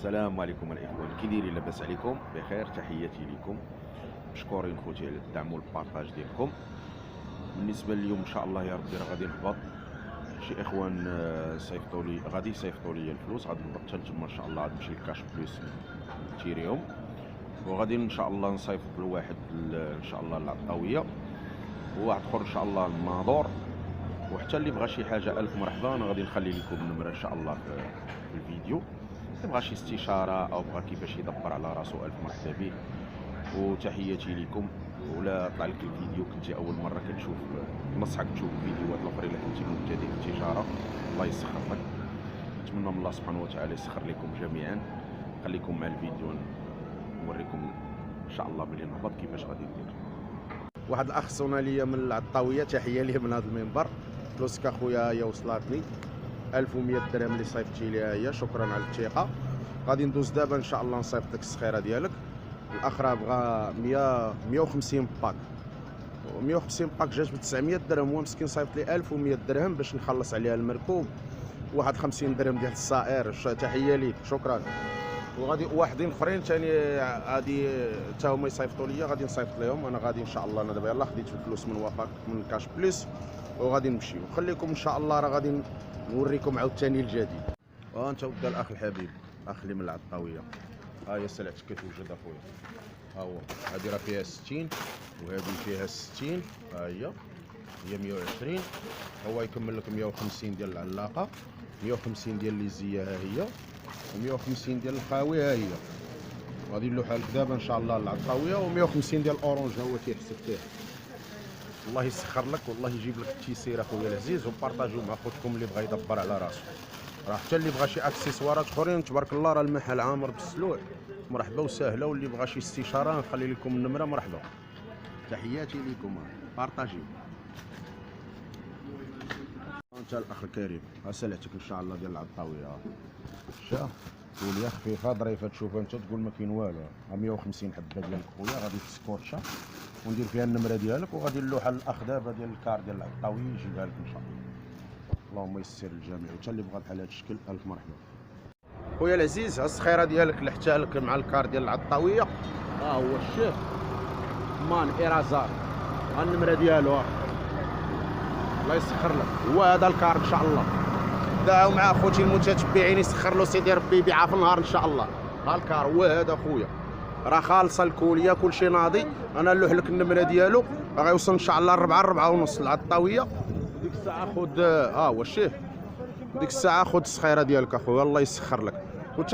السلام عليكم الاخوان، كي دايرين؟ لاباس عليكم؟ بخير، تحياتي لكم. مشكورين خوتي على الدعم والبارطاج ديالكم. بالنسبه لليوم ان شاء الله يا ربي راه غادي نهبط شي اخوان، صيفطوا لي، غادي يصيفطوا لي الفلوس، غادي نهبط حتى تما ان شاء الله، غادي نمشي لكاش بلوس نشريهم، وغادي ان شاء الله نصيفط لواحد ان شاء الله العطاويه، وواحد اخر ان شاء الله الناظور، وحتى اللي بغى شي حاجه الف مرحبا. انا غادي نخلي لكم النمره ان شاء الله في الفيديو. اللي بغى شي استشاره او بغى كيفاش يدبر على راسو الف مرحبا به، وتحياتي لكم. ولا طلع لك الفيديو كنتي اول مره كتشوف، نصحك تشوف الفيديوهات الاخرى الا كنتي مبتدئ في التجاره. الله يسخر لك، نتمنى من الله سبحانه وتعالى يسخر لكم جميعا. خليكم مع الفيديو نوريكم ان شاء الله ملي نهبط كيفاش غادي ندير. واحد الاخ صونا ليا من العطاويه، تحيه ليه من هذا المنبر. فلوسك اخويا هي وصلاتني 1100 درهم اللي صيفطتي ليها هي، شكرا على الثقه. غادي ندوز دابا ان شاء الله نصيفط لك السخيره ديالك. الاخ راه بغى 150 باك، 150 باك جات ب 900 درهم، هو مسكين صيفط لي 1100 درهم باش نخلص عليها المركوب، واحد 50 درهم ديال السائر. تحيه ليك، شكرا. وغادي واحدين اخرين ثاني غادي حتى هما يصيفطوا ليا، غادي نصيفط لهم. انا غادي ان شاء الله، انا دابا يلاه خديت الفلوس من وفاق من كاش بليس وغادي نمشيو. خليكم ان شاء الله، راه غادي نوريكم عاوتاني الجديد. انت ودا الاخ الحبيب، اخ اللي من العطاويه، ها هي سلعتك كتوجد اخويا. ها هو، هادي راه فيها 60 وهادي فيها 60. ها هي 120. هو يكمل لك 150 ديال العلاقه، 150 ديال ليزيه ها هي، و150 ديال الخاوي ها هي. غادي نلوحها لك دابا ان شاء الله العطاويه، و150 ديال الاورانج ها هو تيحسب فيه. الله يسخر لك والله يجيب لك التيسير اخويا العزيز، وبارطاجيو مع خوتكم اللي بغى يدبر على راسو. راه حتى اللي بغى شي اكسسوارات اخرين تبارك الله راه المحل عامر بالسلوع، مرحبا وسهلا. واللي بغى شي استشاره نخلي لكم النمره، مرحبا. تحياتي لكم، بارطاجيو. انت الاخ الكريم، ها سلعتك ان شاء الله ديال العطاويه. شا قول يا خفيفه ظريفه، تشوفها انت تقول ما كاين والو. ها 150 حبه ديالك خويا، غادي تسكوتشا وندير فيها النمره ديالك، وغادي نلوحها للاخ دابا ديال الكار ديال العطاويه يجيبها لك ان شاء الله. اللهم يسر الجميع، وحتى اللي بغى بحال هذا الشكل الف مرحبا. خويا العزيز، ها السخيره ديالك لحتها لك مع الكار ديال العطاويه. ها هو الشيخ مان ايرازار، ها النمره ديالو. الله يسخر لك، هو هذا الكار ان شاء الله. دعوا مع اخوتي المتتبعين يسخر له سيدي ربي يبيعها في النهار ان شاء الله. ها الكار هو هذا خويا، راه خالصه الكوليه كلشي ناضي. انا نلوح لك النمره ديالو، راه غيوصل ان شاء الله 4 ونص العطاويه. ديك الساعه خذ، هو الشيخ، ديك الساعه خذ السخيره ديالك اخويا، الله يسخر لك.